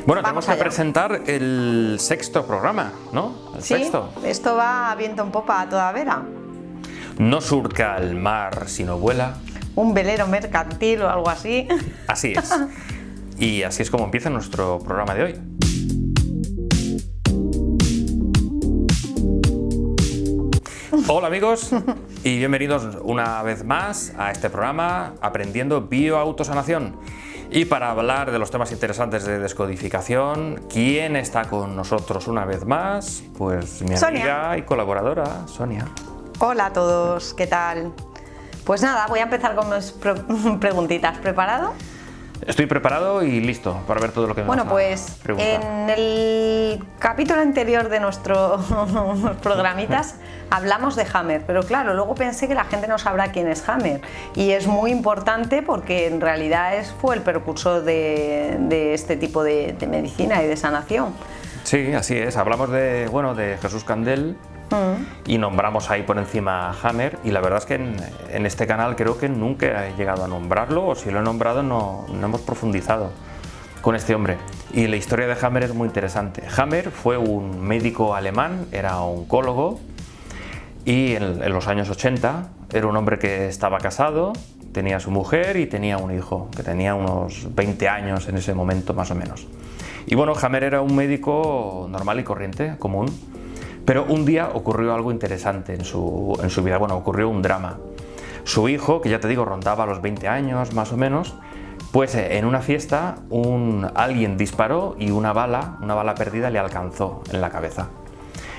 Bueno, tenemos que presentar el sexto programa, ¿no? El sexto. Esto va a viento en popa a toda vela. No surca el mar sino vuela. Un velero mercantil o algo así. Así es. Y así es como empieza nuestro programa de hoy. Hola amigos y bienvenidos una vez más a este programa Aprendiendo Bioautosanación. Y para hablar de los temas interesantes de descodificación, ¿quién está con nosotros una vez más? Pues mi amiga y colaboradora, Sonia. Hola a todos, ¿qué tal? Pues nada, voy a empezar con mis preguntitas. ¿Preparado? Estoy preparado y listo para ver todo lo que me vas a preguntar. Bueno, pues en el capítulo anterior de nuestros programitas hablamos de Hammer, pero claro, luego pensé que la gente no sabrá quién es Hammer y es muy importante porque en realidad fue el precursor de este tipo de medicina y de sanación. Sí, así es. Hablamos de Jesús Candel y nombramos ahí por encima a Hammer, y la verdad es que en este canal creo que nunca he llegado a nombrarlo, o si lo he nombrado no hemos profundizado con este hombre. Y la historia de Hammer es muy interesante. Hammer fue un médico alemán, era oncólogo, y en los años 80 era un hombre que estaba casado, tenía su mujer y tenía un hijo, que tenía unos 20 años en ese momento más o menos. Y bueno, Hammer era un médico normal y corriente, común, pero un día ocurrió algo interesante en su vida. Bueno, ocurrió un drama. Su hijo, que ya te digo, rondaba los 20 años más o menos, pues en una fiesta alguien disparó y una bala perdida le alcanzó en la cabeza.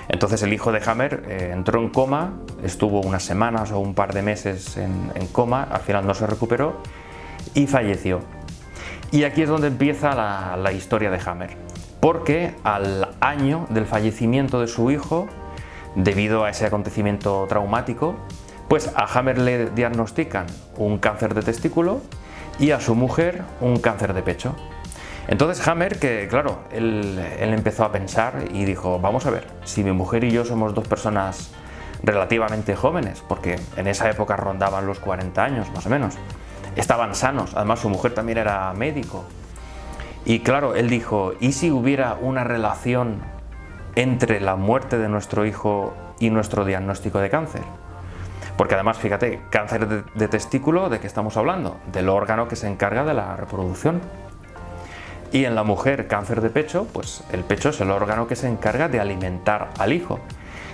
Entonces el hijo de Hammer entró en coma, estuvo unas semanas o un par de meses en coma, al final no se recuperó y falleció. Y aquí es donde empieza la historia de Hammer. Porque al año del fallecimiento de su hijo, debido a ese acontecimiento traumático, pues a Hammer le diagnostican un cáncer de testículo y a su mujer un cáncer de pecho. Entonces Hammer, que claro, él empezó a pensar y dijo, vamos a ver, si mi mujer y yo somos dos personas relativamente jóvenes, porque en esa época rondaban los 40 años más o menos, estaban sanos, además su mujer también era médico. Y claro, él dijo, ¿y si hubiera una relación entre la muerte de nuestro hijo y nuestro diagnóstico de cáncer? Porque además, fíjate, cáncer de testículo, ¿de qué estamos hablando? Del órgano que se encarga de la reproducción. Y en la mujer, cáncer de pecho, pues el pecho es el órgano que se encarga de alimentar al hijo.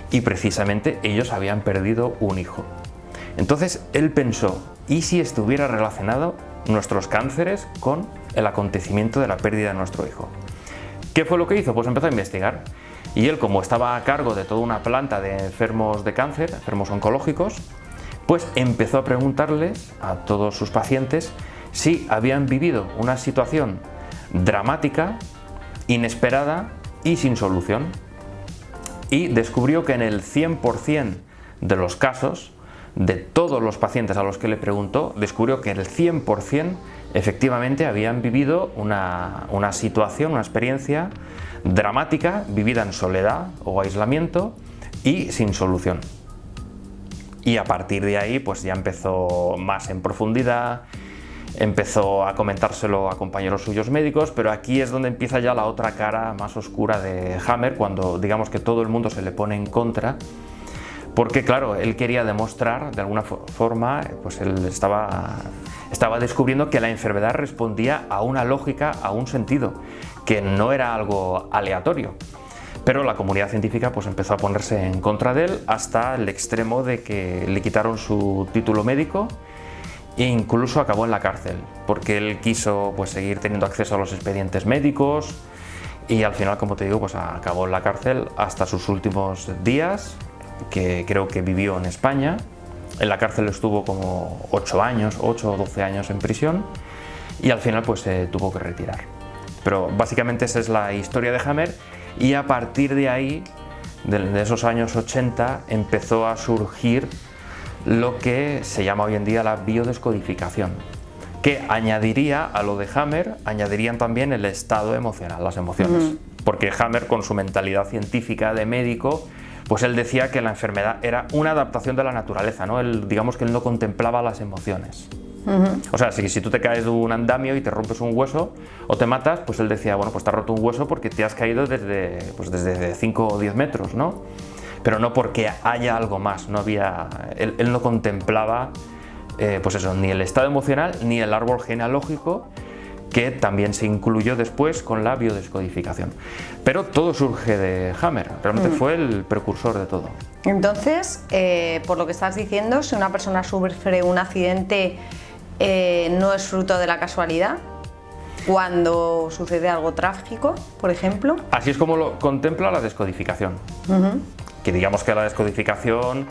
Y precisamente ellos habían perdido un hijo. Entonces él pensó, ¿y si estuviera relacionado nuestros cánceres con el acontecimiento de la pérdida de nuestro hijo? ¿Qué fue lo que hizo? Pues empezó a investigar. Y él, como estaba a cargo de toda una planta de enfermos de cáncer, enfermos oncológicos, pues empezó a preguntarles a todos sus pacientes si habían vivido una situación dramática, inesperada y sin solución. Y descubrió que en el 100% de los casos, de todos los pacientes a los que le preguntó, descubrió que el 100% efectivamente habían vivido una situación, una experiencia dramática, vivida en soledad o aislamiento y sin solución. Y a partir de ahí pues ya empezó más en profundidad, empezó a comentárselo a compañeros suyos médicos, pero aquí es donde empieza ya la otra cara más oscura de Hammer, cuando digamos que todo el mundo se le pone en contra. Porque claro, él quería demostrar, de alguna forma, pues él estaba descubriendo que la enfermedad respondía a una lógica, a un sentido, que no era algo aleatorio. Pero la comunidad científica pues empezó a ponerse en contra de él hasta el extremo de que le quitaron su título médico e incluso acabó en la cárcel, porque él quiso pues seguir teniendo acceso a los expedientes médicos y al final, como te digo, pues acabó en la cárcel hasta sus últimos días, que creo que vivió en España. En la cárcel estuvo como 8 o 12 años en prisión y al final pues se tuvo que retirar. Pero básicamente esa es la historia de Hammer, y a partir de ahí, de esos años 80, empezó a surgir lo que se llama hoy en día la biodescodificación, que añadiría a lo de Hammer, añadirían también el estado emocional, las emociones. Porque Hammer, con su mentalidad científica de médico, pues él decía que la enfermedad era una adaptación de la naturaleza, ¿no? Digamos que él no contemplaba las emociones. O sea, si tú te caes de un andamio y te rompes un hueso o te matas, pues él decía, bueno, pues te has roto un hueso porque te has caído desde 5 o 10 metros, ¿no? Pero no porque haya algo más, no había, él no contemplaba, pues eso, ni el estado emocional ni el árbol genealógico, que también se incluyó después con la biodescodificación. Pero todo surge de Hammer, realmente fue el precursor de todo. Entonces, por lo que estás diciendo, si una persona sufre un accidente, no es fruto de la casualidad, cuando sucede algo trágico, por ejemplo. Así es como lo contempla la descodificación. Que digamos que la descodificación,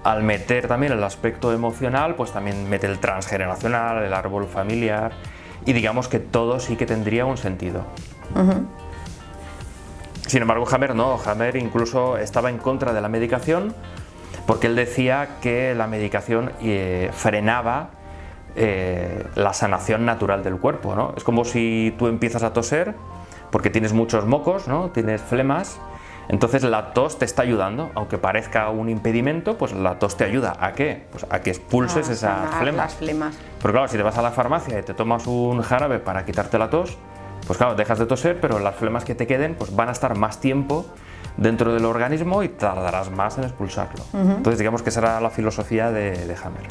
al meter también el aspecto emocional, pues también mete el transgeneracional, el árbol familiar, y digamos que todo sí que tendría un sentido. Sin embargo, Hammer no, Hammer incluso estaba en contra de la medicación, porque él decía que la medicación frenaba la sanación natural del cuerpo, ¿no? Es como si tú empiezas a toser porque tienes muchos mocos, ¿no? Tienes flemas, entonces la tos te está ayudando, aunque parezca un impedimento, pues la tos te ayuda ¿a qué? Pues a que expulses esas flemas. Pero claro, si te vas a la farmacia y te tomas un jarabe para quitarte la tos, pues claro, dejas de toser, pero las flemas que te queden pues van a estar más tiempo dentro del organismo y tardarás más en expulsarlo. Entonces digamos que esa era la filosofía de Hammer.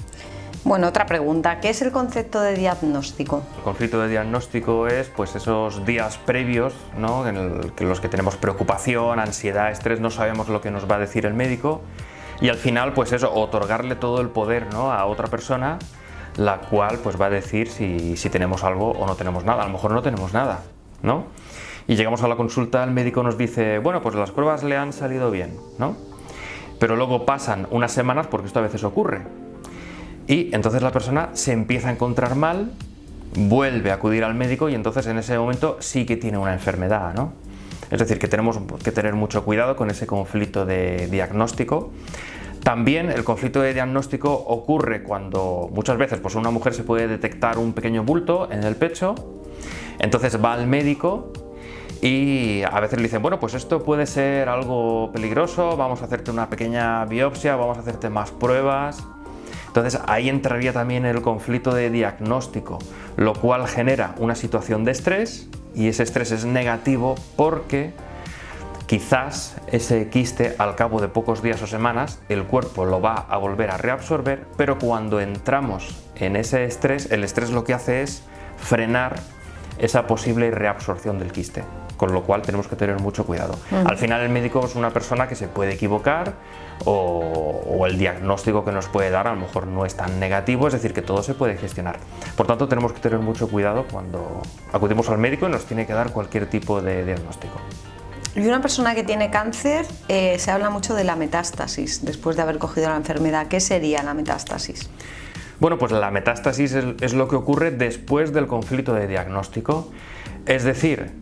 Bueno, otra pregunta, ¿qué es el concepto de diagnóstico? El conflicto de diagnóstico es pues esos días previos, ¿no? En los que tenemos preocupación, ansiedad, estrés, no sabemos lo que nos va a decir el médico, y al final pues eso, otorgarle todo el poder, ¿no? A otra persona, la cual pues va a decir si tenemos algo o no tenemos nada. A lo mejor no tenemos nada, ¿no? Y llegamos a la consulta, el médico nos dice, bueno, pues las pruebas le han salido bien, ¿no? Pero luego pasan unas semanas, porque esto a veces ocurre, y entonces la persona se empieza a encontrar mal, vuelve a acudir al médico y entonces en ese momento sí que tiene una enfermedad, ¿no? Es decir, que tenemos que tener mucho cuidado con ese conflicto de diagnóstico. También el conflicto de diagnóstico ocurre cuando muchas veces pues una mujer se puede detectar un pequeño bulto en el pecho, entonces va al médico y a veces le dicen, bueno, pues esto puede ser algo peligroso, vamos a hacerte una pequeña biopsia, vamos a hacerte más pruebas. Entonces ahí entraría también el conflicto de diagnóstico, lo cual genera una situación de estrés, y ese estrés es negativo porque quizás ese quiste al cabo de pocos días o semanas el cuerpo lo va a volver a reabsorber, pero cuando entramos en ese estrés, el estrés lo que hace es frenar esa posible reabsorción del quiste, con lo cual tenemos que tener mucho cuidado. Al final el médico es una persona que se puede equivocar o el diagnóstico que nos puede dar a lo mejor no es tan negativo, es decir, que todo se puede gestionar. Por tanto, tenemos que tener mucho cuidado cuando acudimos al médico y nos tiene que dar cualquier tipo de diagnóstico. Y una persona que tiene cáncer, se habla mucho de la metástasis después de haber cogido la enfermedad. ¿Qué sería la metástasis? Bueno, pues la metástasis es lo que ocurre después del conflicto de diagnóstico. Es decir,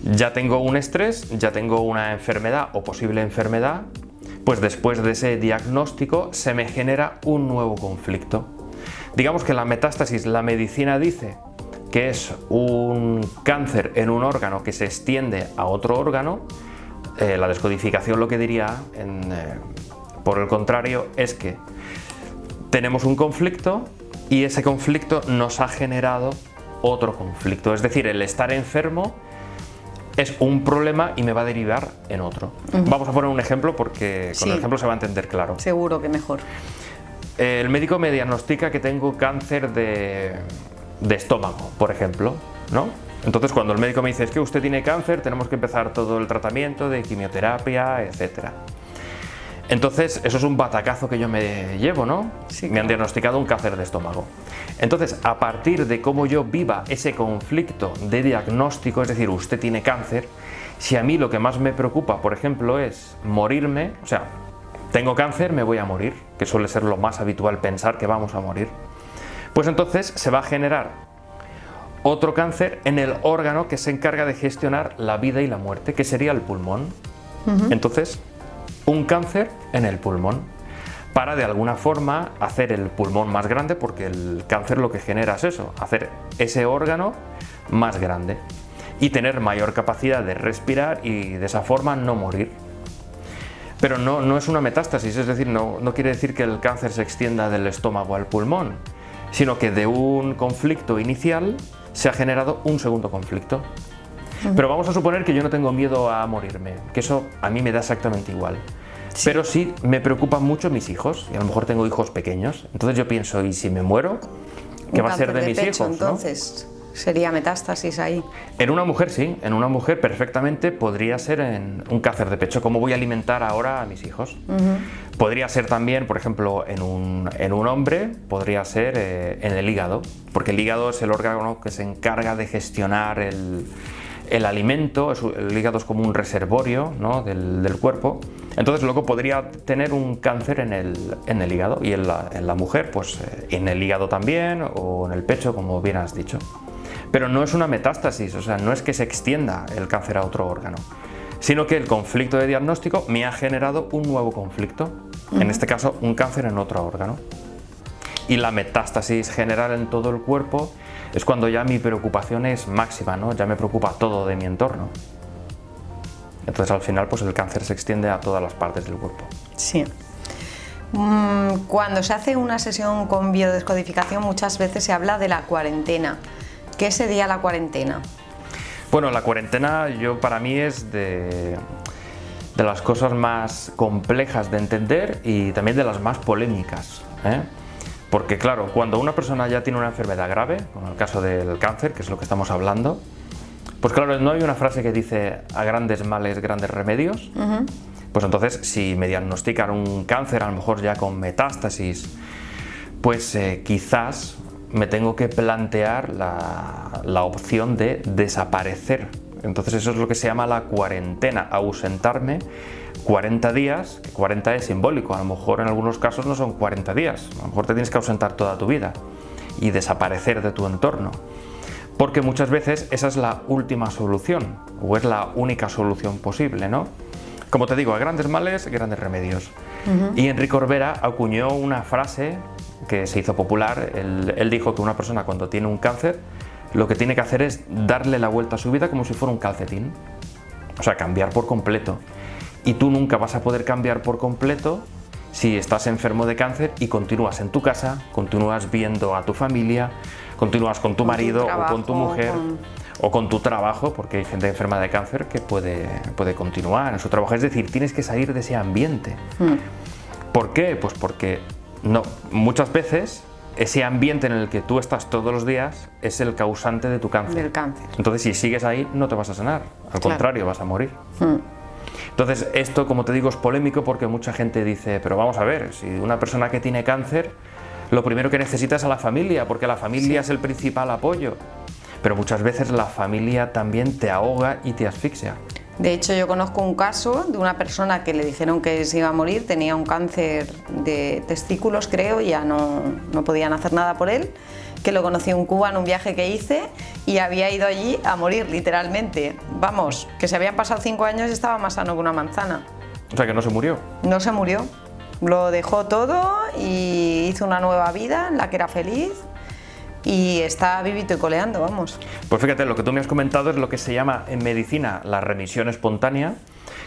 ya tengo un estrés, ya tengo una enfermedad o posible enfermedad, pues después de ese diagnóstico se me genera un nuevo conflicto. Digamos que la metástasis, la medicina dice que es un cáncer en un órgano que se extiende a otro órgano. La descodificación lo que diría, por el contrario, es que tenemos un conflicto y ese conflicto nos ha generado otro conflicto. Es decir, el estar enfermo es un problema y me va a derivar en otro. Vamos a poner un ejemplo porque con el ejemplo se va a entender claro. Seguro que mejor. El médico me diagnostica que tengo cáncer de estómago, por ejemplo, ¿no? Entonces cuando el médico me dice, es que usted tiene cáncer, tenemos que empezar todo el tratamiento de quimioterapia, etcétera. Entonces, eso es un batacazo que yo me llevo, ¿no? Sí, claro. Me han diagnosticado un cáncer de estómago. Entonces, a partir de cómo yo viva ese conflicto de diagnóstico, es decir, usted tiene cáncer, si a mí lo que más me preocupa, por ejemplo, es morirme, o sea, tengo cáncer, me voy a morir, que suele ser lo más habitual pensar que vamos a morir, pues entonces se va a generar otro cáncer en el órgano que se encarga de gestionar la vida y la muerte, que sería el pulmón. Entonces, un cáncer en el pulmón, para de alguna forma hacer el pulmón más grande, porque el cáncer lo que genera es eso, hacer ese órgano más grande y tener mayor capacidad de respirar y de esa forma no morir. Pero no es una metástasis, es decir, no quiere decir que el cáncer se extienda del estómago al pulmón. sino que de un conflicto inicial se ha generado un segundo conflicto. Pero vamos a suponer que yo no tengo miedo a morirme, que eso a mí me da exactamente igual. Sí. Pero sí me preocupan mucho mis hijos, y a lo mejor tengo hijos pequeños. Entonces yo pienso, ¿y si me muero? ¿Qué va a ser de mis hijos? Entonces, ¿no? Sería metástasis ahí. En una mujer sí, en una mujer perfectamente podría ser en un cáncer de pecho. ¿Cómo voy a alimentar ahora a mis hijos? Podría ser también, por ejemplo, en un hombre, podría ser en el hígado, porque el hígado es el órgano que se encarga de gestionar el alimento. El hígado es como un reservorio, ¿no?, del cuerpo. Entonces luego podría tener un cáncer en el hígado, y en la mujer pues en el hígado también, o en el pecho, como bien has dicho. Pero no es una metástasis, o sea, no es que se extienda el cáncer a otro órgano, sino que el conflicto de diagnóstico me ha generado un nuevo conflicto, en este caso un cáncer en otro órgano. Y la metástasis general en todo el cuerpo es cuando ya mi preocupación es máxima, ¿no? Ya me preocupa todo de mi entorno. Entonces al final pues el cáncer se extiende a todas las partes del cuerpo. Sí. Cuando se hace una sesión con biodescodificación muchas veces se habla de la cuarentena. ¿Qué sería la cuarentena? Bueno, la cuarentena para mí es de las cosas más complejas de entender y también de las más polémicas, ¿eh? Porque claro, cuando una persona ya tiene una enfermedad grave, como el caso del cáncer, que es lo que estamos hablando, pues claro, no hay una frase que dice a grandes males, grandes remedios. Pues entonces, si me diagnostican un cáncer, a lo mejor ya con metástasis, pues quizás me tengo que plantear la opción de desaparecer. Entonces eso es lo que se llama la cuarentena, ausentarme 40 días, que 40 es simbólico, a lo mejor en algunos casos no son 40 días, a lo mejor te tienes que ausentar toda tu vida y desaparecer de tu entorno. Porque muchas veces esa es la última solución, o es la única solución posible, ¿no? Como te digo, a grandes males, grandes remedios. Y Enrique Corbera acuñó una frase que se hizo popular. Él dijo que una persona cuando tiene un cáncer, lo que tiene que hacer es darle la vuelta a su vida como si fuera un calcetín. O sea, cambiar por completo. Y tú nunca vas a poder cambiar por completo si estás enfermo de cáncer y continúas en tu casa, continúas viendo a tu familia, continúas con tu marido o con tu mujer o con tu trabajo, porque hay gente enferma de cáncer que puede continuar en su trabajo. Es decir, tienes que salir de ese ambiente. ¿Por qué? Pues porque muchas veces ese ambiente en el que tú estás todos los días es el causante de tu cáncer. Del cáncer. Entonces, si sigues ahí, no te vas a sanar. Al contrario, vas a morir. Entonces, esto, como te digo, es polémico porque mucha gente dice, pero vamos a ver, si una persona que tiene cáncer, lo primero que necesita es a la familia, porque la familia es el principal apoyo. Pero muchas veces la familia también te ahoga y te asfixia. De hecho, yo conozco un caso de una persona que le dijeron que se iba a morir, tenía un cáncer de testículos, creo, y ya no podían hacer nada por él, que lo conocí en Cuba en un viaje que hice y había ido allí a morir, literalmente. Vamos, que se habían pasado 5 años y estaba más sano que una manzana. O sea, que no se murió. No se murió. Lo dejó todo y hizo una nueva vida en la que era feliz. Y está vivito y coleando, vamos. Pues fíjate, lo que tú me has comentado es lo que se llama en medicina la remisión espontánea,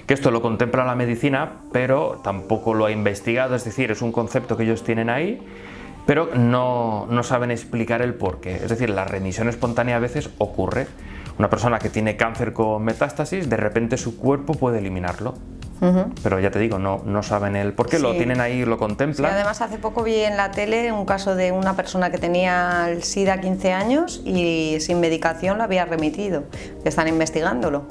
que esto lo contempla la medicina, pero tampoco lo ha investigado, es decir, es un concepto que ellos tienen ahí, pero no saben explicar el porqué. Es decir, la remisión espontánea a veces ocurre. Una persona que tiene cáncer con metástasis, de repente su cuerpo puede eliminarlo. Pero ya te digo, no saben el por qué, lo tienen ahí, lo contemplan. Sí, además hace poco vi en la tele un caso de una persona que tenía el SIDA 15 años y sin medicación lo había remitido. Están investigándolo.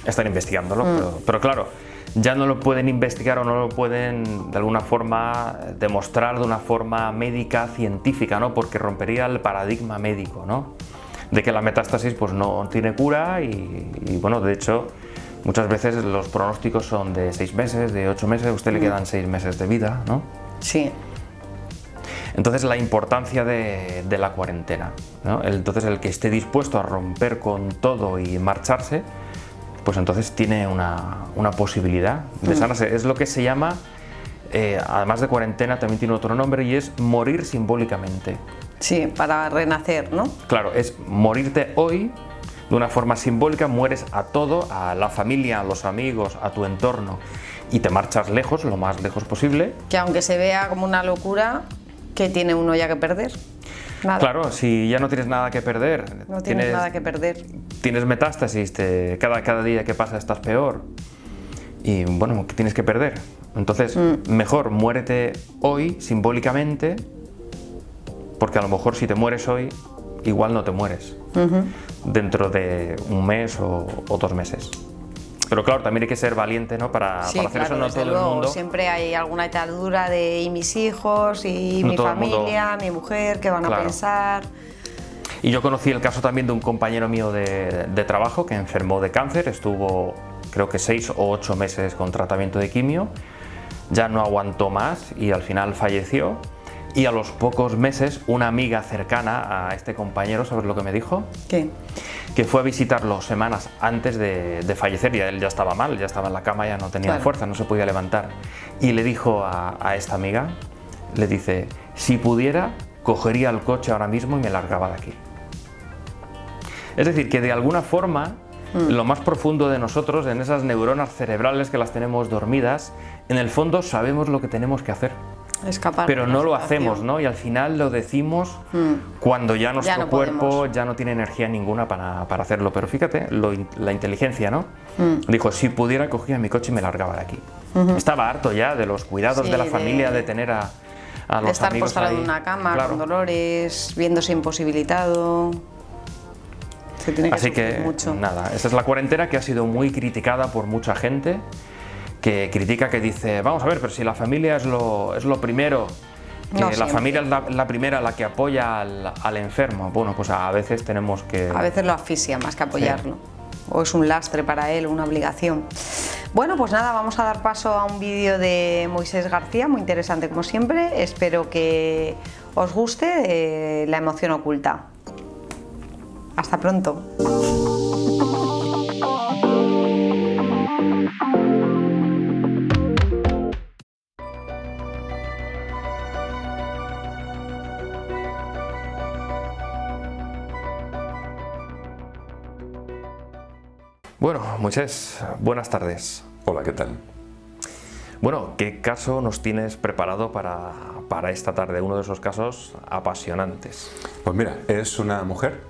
Están investigándolo, pero claro, ya no lo pueden investigar o no lo pueden de alguna forma demostrar de una forma médica, científica, ¿no? Porque rompería el paradigma médico, ¿no? De que la metástasis pues no tiene cura y bueno, de hecho, muchas veces los pronósticos son de 6 meses, de 8 meses, a usted le quedan 6 meses de vida, ¿no? Sí. Entonces la importancia de la cuarentena, ¿no? Entonces el que esté dispuesto a romper con todo y marcharse, pues entonces tiene una posibilidad de sanarse. Es lo que se llama, además de cuarentena, también tiene otro nombre y es morir simbólicamente. Sí, para renacer, ¿no? Claro, es morirte hoy. De una forma simbólica, mueres a todo, a la familia, a los amigos, a tu entorno y te marchas lejos, lo más lejos posible. Que aunque se vea como una locura, ¿qué tiene uno ya que perder? Nada. Claro, si ya no tienes nada que perder. No tienes nada que perder. Tienes metástasis, cada día que pasa estás peor. Y bueno, ¿qué tienes que perder? Entonces, mejor muérete hoy, simbólicamente, porque a lo mejor si te mueres hoy, igual no te mueres dentro de un mes o 2 meses. Pero claro, también hay que ser valiente, ¿no? Para hacer eso, no todo el mundo. Siempre hay alguna atadura de y mis hijos, y no mi familia, mi mujer, ¿qué van a pensar? Y yo conocí el caso también de un compañero mío de trabajo que enfermó de cáncer, estuvo creo que 6 o 8 meses con tratamiento de quimio, ya no aguantó más y al final falleció. Y a los pocos meses, una amiga cercana a este compañero, ¿sabes lo que me dijo? ¿Qué? Que fue a visitarlo semanas antes de fallecer, y él ya estaba mal, ya estaba en la cama, ya no tenía fuerza, no se podía levantar. Y le dijo a esta amiga, le dice, si pudiera, cogería el coche ahora mismo y me largaba de aquí. Es decir, que de alguna forma, en lo más profundo de nosotros, en esas neuronas cerebrales que las tenemos dormidas, en el fondo sabemos lo que tenemos que hacer. Escapar. Pero no lo hacemos, ¿no? Y al final lo decimos cuando ya nuestro cuerpo ya no tiene energía ninguna para hacerlo. Pero fíjate, la inteligencia, ¿no? Dijo, si pudiera, cogía mi coche y me largaba de aquí. Estaba harto ya de los cuidados de la familia, de tener a los de estar amigos postrado ahí. en una cama, con dolores, viéndose imposibilitado. Se tiene que sufrir mucho. Nada, esa es la cuarentena que ha sido muy criticada por mucha gente, que critica, que dice, vamos a ver, pero si la familia es lo primero, que la familia es la primera la que apoya al enfermo. Bueno, pues a veces tenemos que... A veces lo asfixia más que apoyarlo. O es un lastre para él, una obligación. Bueno, pues nada, vamos a dar paso a un vídeo de Moisés García, muy interesante como siempre. Espero que os guste la emoción oculta. Hasta pronto. Bueno, Moisés, buenas tardes. Hola, ¿qué tal? Bueno, ¿qué caso nos tienes preparado para esta tarde? Uno de esos casos apasionantes. Pues mira, es una mujer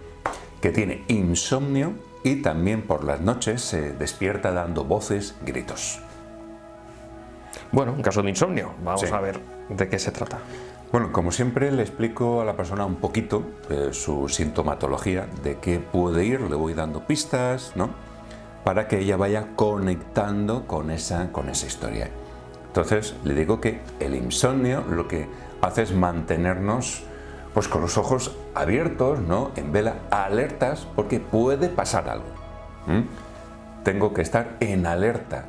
que tiene insomnio y también por las noches se despierta dando voces, gritos. Bueno, un caso de insomnio. Vamos a ver de qué se trata. Bueno, como siempre le explico a la persona un poquito su sintomatología, de qué puede ir, le voy dando pistas, ¿no? Para que ella vaya conectando con esa historia. Entonces le digo que el insomnio lo que hace es mantenernos pues con los ojos abiertos, ¿no? En vela, alertas, porque puede pasar algo. Tengo que estar en alerta.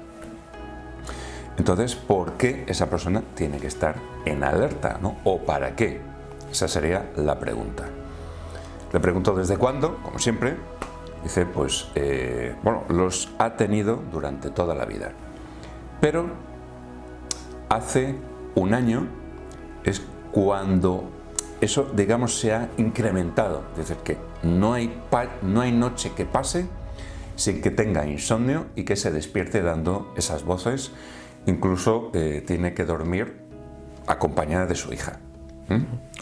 Entonces, ¿por qué esa persona tiene que estar en alerta, ¿no? ¿O para qué? Esa sería la pregunta. Le pregunto desde cuándo, como siempre. Dice, pues, bueno, los ha tenido durante toda la vida. Pero hace un año es cuando eso, digamos, se ha incrementado. Es decir, que no hay noche que pase sin que tenga insomnio y que se despierte dando esas voces. Incluso tiene que dormir acompañada de su hija.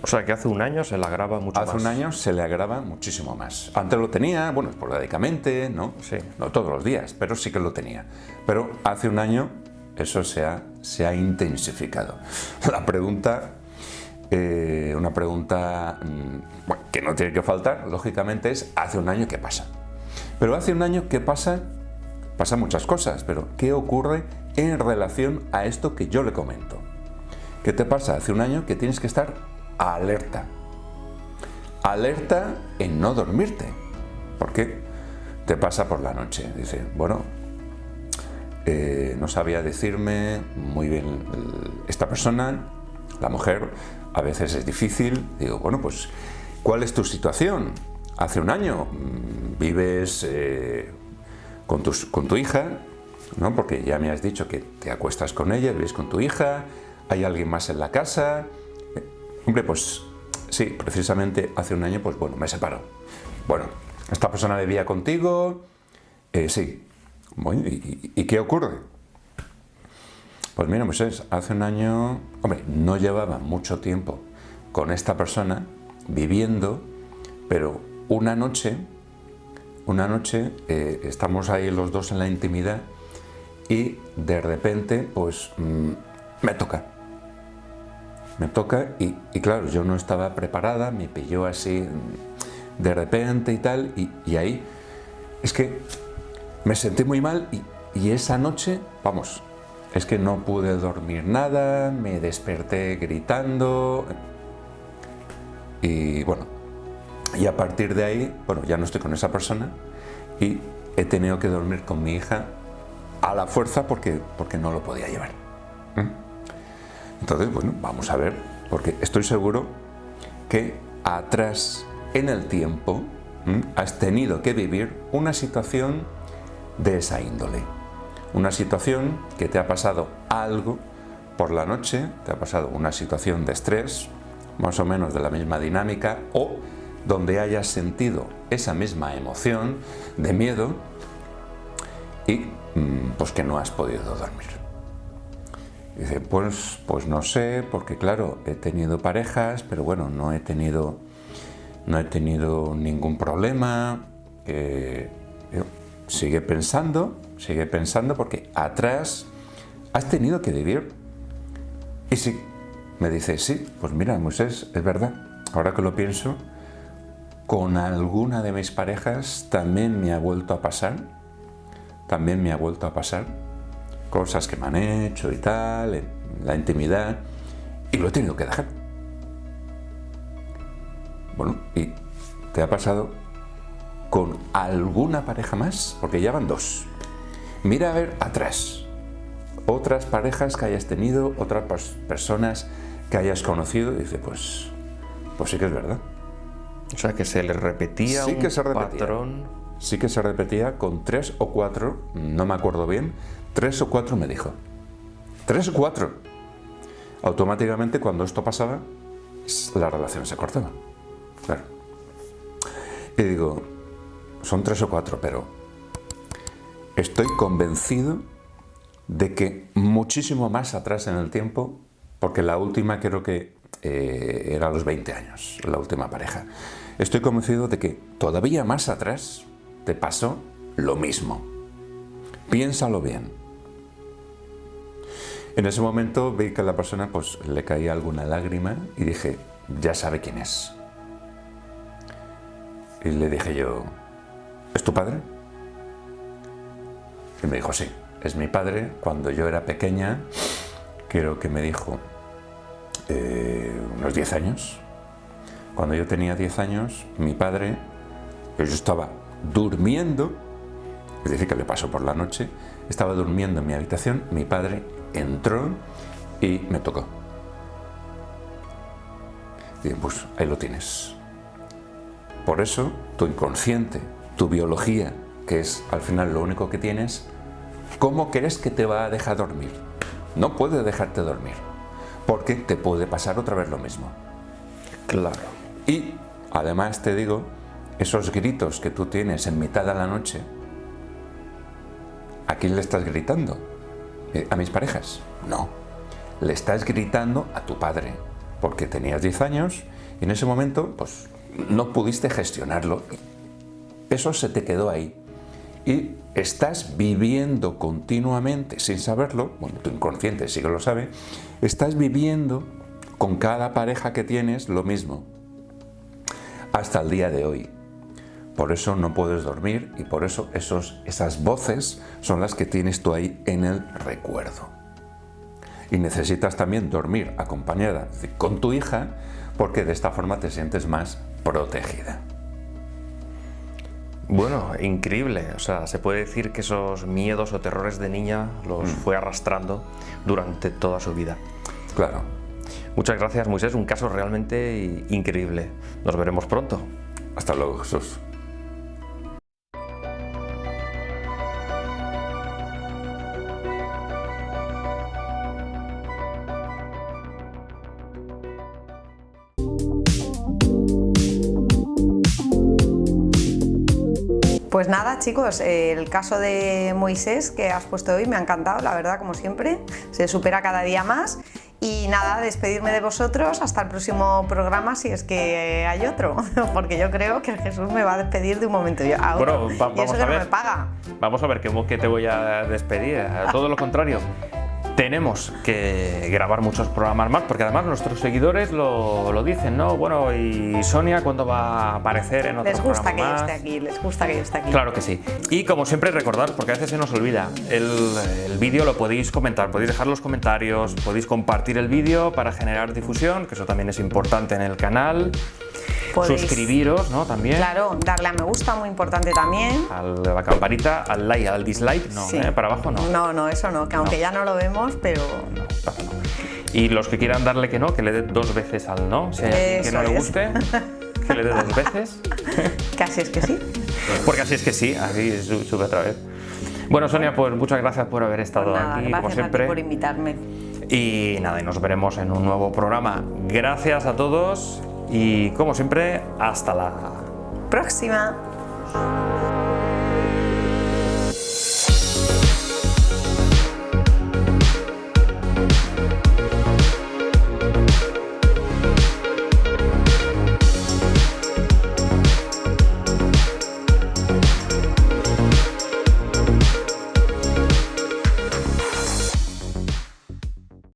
O sea que hace un año se le agrava mucho más. Hace un año se le agrava muchísimo más. Antes lo tenía, bueno, esporádicamente, ¿no? Sí. No todos los días, pero sí que lo tenía. Pero hace un año eso se ha intensificado. La pregunta, una pregunta bueno, que no tiene que faltar, lógicamente, es ¿hace un año qué pasa? Pero hace un año, ¿qué pasa? Pasan muchas cosas, pero ¿qué ocurre en relación a esto que yo le comento? ¿Qué te pasa? Hace un año que tienes que estar alerta. Alerta en no dormirte. ¿Por qué? Te pasa por la noche. Dice, bueno, no sabía decirme muy bien esta persona, la mujer, a veces es difícil. Digo, bueno, pues, ¿cuál es tu situación? Hace un año vives con tu hija, ¿no? Porque ya me has dicho que te acuestas con ella, vives con tu hija, hay alguien más en la casa. Hombre, pues sí, precisamente hace un año, pues bueno, me separo. Bueno, esta persona vivía contigo, sí. Bueno, ¿y qué ocurre? Pues mira, Moisés, hace un año, hombre, no llevaba mucho tiempo con esta persona viviendo, pero una noche estamos ahí los dos en la intimidad y de repente pues me toca y claro, yo no estaba preparada, me pilló así de repente y tal, y ahí es que me sentí muy mal y esa noche, vamos, es que no pude dormir nada, me desperté gritando y bueno, y a partir de ahí, bueno, ya no estoy con esa persona y he tenido que dormir con mi hija a la fuerza porque no lo podía llevar. Entonces, bueno, vamos a ver, porque estoy seguro que atrás en el tiempo has tenido que vivir una situación de esa índole. Una situación que te ha pasado algo por la noche, te ha pasado una situación de estrés, más o menos de la misma dinámica, o donde hayas sentido esa misma emoción de miedo y pues que no has podido dormir. Dice, pues no sé, porque claro, he tenido parejas, pero bueno, no he tenido ningún problema. Sigue pensando, porque atrás has tenido que vivir. Y sí, me dice, sí, pues mira, Moisés, es verdad, ahora que lo pienso, con alguna de mis parejas también me ha vuelto a pasar, cosas que me han hecho y tal, en la intimidad, y lo he tenido que dejar. Bueno, ¿y te ha pasado con alguna pareja más? Porque ya van 2. Mira a ver atrás, otras parejas que hayas tenido, otras personas que hayas conocido, y dice, pues sí que es verdad. O sea, que se le repetía sí que se repetía. Patrón. Sí que se repetía con 3 o 4, no me acuerdo bien, 3 o 4 me dijo. 3 o 4. Automáticamente cuando esto pasaba, la relación se cortaba. Claro. Y digo, son 3 o 4, pero estoy convencido de que muchísimo más atrás en el tiempo, porque la última creo que era a los 20 años, la última pareja. Estoy convencido de que todavía más atrás te pasó lo mismo. Piénsalo bien. En ese momento vi que a la persona pues le caía alguna lágrima y dije, ya sabe quién es. Y le dije yo, ¿es tu padre? Y me dijo, sí, es mi padre. Cuando yo era pequeña, creo que me dijo unos 10 años. Cuando yo tenía 10 años, mi padre, yo estaba durmiendo, es decir, que le pasó por la noche, estaba durmiendo en mi habitación, mi padre entró y me tocó. Y dije, pues ahí lo tienes. Por eso, tu inconsciente, tu biología, que es al final lo único que tienes, ¿cómo crees que te va a dejar dormir? No puede dejarte dormir, porque te puede pasar otra vez lo mismo. Claro. Y además te digo, esos gritos que tú tienes en mitad de la noche, ¿a quién le estás gritando? ¿A mis parejas? No, le estás gritando a tu padre, porque tenías 10 años y en ese momento pues no pudiste gestionarlo. Eso se te quedó ahí y estás viviendo continuamente sin saberlo, bueno, tu inconsciente sí que lo sabe, estás viviendo con cada pareja que tienes lo mismo hasta el día de hoy. Por eso no puedes dormir y por eso esas voces son las que tienes tú ahí en el recuerdo. Y necesitas también dormir acompañada con tu hija, porque de esta forma te sientes más protegida. Bueno, increíble. O sea, se puede decir que esos miedos o terrores de niña los fue arrastrando durante toda su vida. Claro. Muchas gracias, Moisés. Un caso realmente increíble. Nos veremos pronto. Hasta luego, Jesús. Pues nada, chicos, el caso de Moisés que has puesto hoy me ha encantado, la verdad, como siempre, se supera cada día más Y nada, despedirme de vosotros hasta el próximo programa, si es que hay otro, porque yo creo que el Jesús me va a despedir de un momento a otro. Bueno, y vamos eso que a ver. no me paga. Vamos a ver que te voy a despedir. A todo lo contrario. Tenemos que grabar muchos programas más, porque además nuestros seguidores lo dicen, ¿no? Bueno, ¿y Sonia cuándo va a aparecer en otro Les gusta programa que yo más? esté aquí, les gusta que yo esté aquí. Claro que sí. Y como siempre, recordad, porque a veces se nos olvida, el vídeo lo podéis comentar, podéis dejar los comentarios, podéis compartir el vídeo para generar difusión, que eso también es importante en el canal. Podéis, suscribiros, ¿no? También. Claro, darle a me gusta, muy importante también. A la campanita, al like, al dislike, no, Sí. Para abajo no. No, eso no, que aunque ya no lo vemos, pero... No. Y los que quieran darle que no, que le dé 2 veces al no. Si hay alguien que no le Eso guste, que le dé 2 veces. Casi es que sí. Porque así es que sí, así sube otra vez. Bueno, Sonia, pues muchas gracias por haber estado Nada, aquí, gracias como a ti siempre. por invitarme. Y nada, y nos veremos en un nuevo programa. Gracias a todos y como siempre, hasta la Próxima.